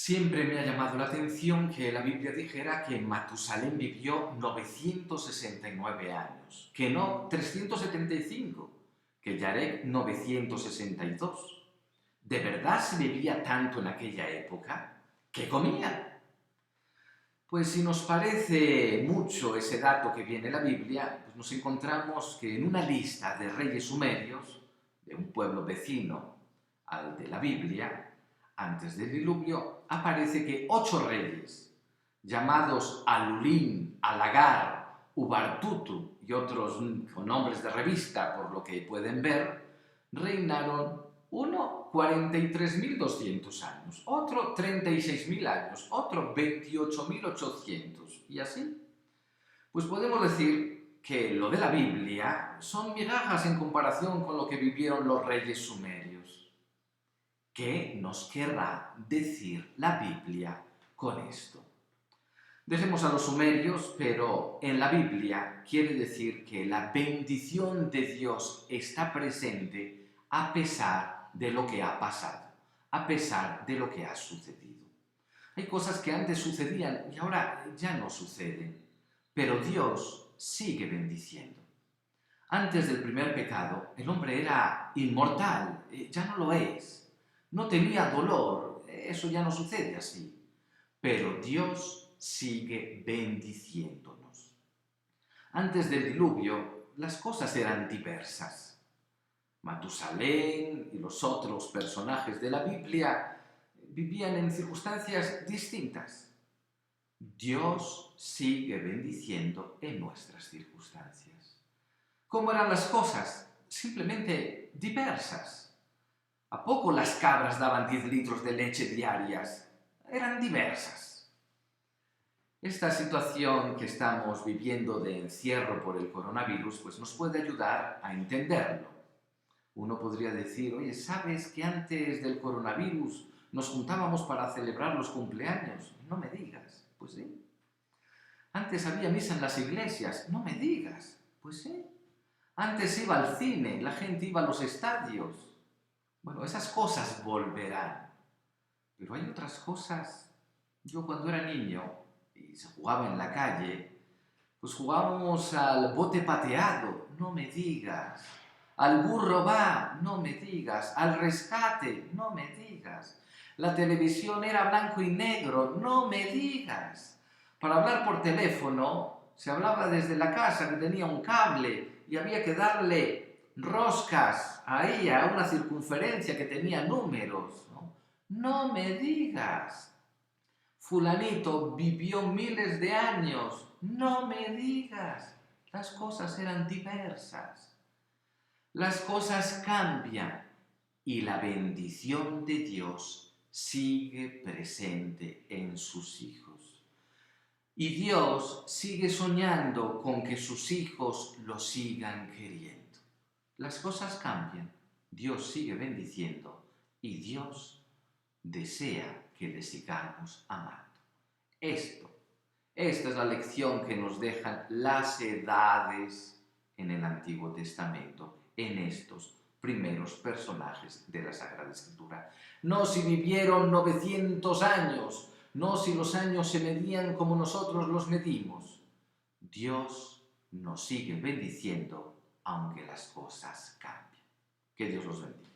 Siempre me ha llamado la atención que la Biblia dijera que Matusalén vivió 969 años, que no 375, que Yarek 962. ¿De verdad se vivía tanto en aquella época? ¿Qué comía? Pues si nos parece mucho ese dato que viene en la Biblia, pues nos encontramos que en una lista de reyes sumerios, de un pueblo vecino al de la Biblia, antes del diluvio, aparece que 8 reyes, llamados Alulim, Alagar, Ubartutu y otros con nombres de revista, por lo que pueden ver, reinaron uno 43.200 años, otro 36.000 años, otro 28.800 y así. Pues podemos decir que lo de la Biblia son migajas en comparación con lo que vivieron los reyes sumerios. ¿Qué nos querrá decir la Biblia con esto? Dejemos a los sumerios, pero en la Biblia quiere decir que la bendición de Dios está presente a pesar de lo que ha pasado, a pesar de lo que ha sucedido. Hay cosas que antes sucedían y ahora ya no suceden, pero Dios sigue bendiciendo. Antes del primer pecado, el hombre era inmortal, ya no lo es. No tenía dolor, eso ya no sucede así. Pero Dios sigue bendiciéndonos. Antes del diluvio, las cosas eran diversas. Matusalén y los otros personajes de la Biblia vivían en circunstancias distintas. Dios sigue bendiciendo en nuestras circunstancias. ¿Cómo eran las cosas? Simplemente diversas. ¿A poco las cabras daban 10 litros de leche diarias? Eran diversas. Esta situación que estamos viviendo de encierro por el coronavirus pues nos puede ayudar a entenderlo. Uno podría decir, oye, ¿sabes que antes del coronavirus nos juntábamos para celebrar los cumpleaños? No me digas. Pues sí. Antes había misa en las iglesias. No me digas. Pues sí. Antes iba al cine, la gente iba a los estadios. Bueno, esas cosas volverán. Pero hay otras cosas. Yo cuando era niño y se jugaba en la calle, pues jugábamos al bote pateado, no me digas. Al burro va, no me digas. Al rescate, no me digas. La televisión era blanco y negro, no me digas. Para hablar por teléfono se hablaba desde la casa que tenía un cable y había que darle roscas ahí a una circunferencia que tenía números. No me digas. Fulanito vivió miles de años. No me digas. Las cosas eran diversas. Las cosas cambian y la bendición de Dios sigue presente en sus hijos. Y Dios sigue soñando con que sus hijos lo sigan queriendo. Las cosas cambian, Dios sigue bendiciendo y Dios desea que le sigamos amando. Esta es la lección que nos dejan las edades en el Antiguo Testamento, en estos primeros personajes de la Sagrada Escritura. No si vivieron 900 años, no si los años se medían como nosotros los medimos. Dios nos sigue bendiciendo aunque las cosas cambien. Que Dios los bendiga.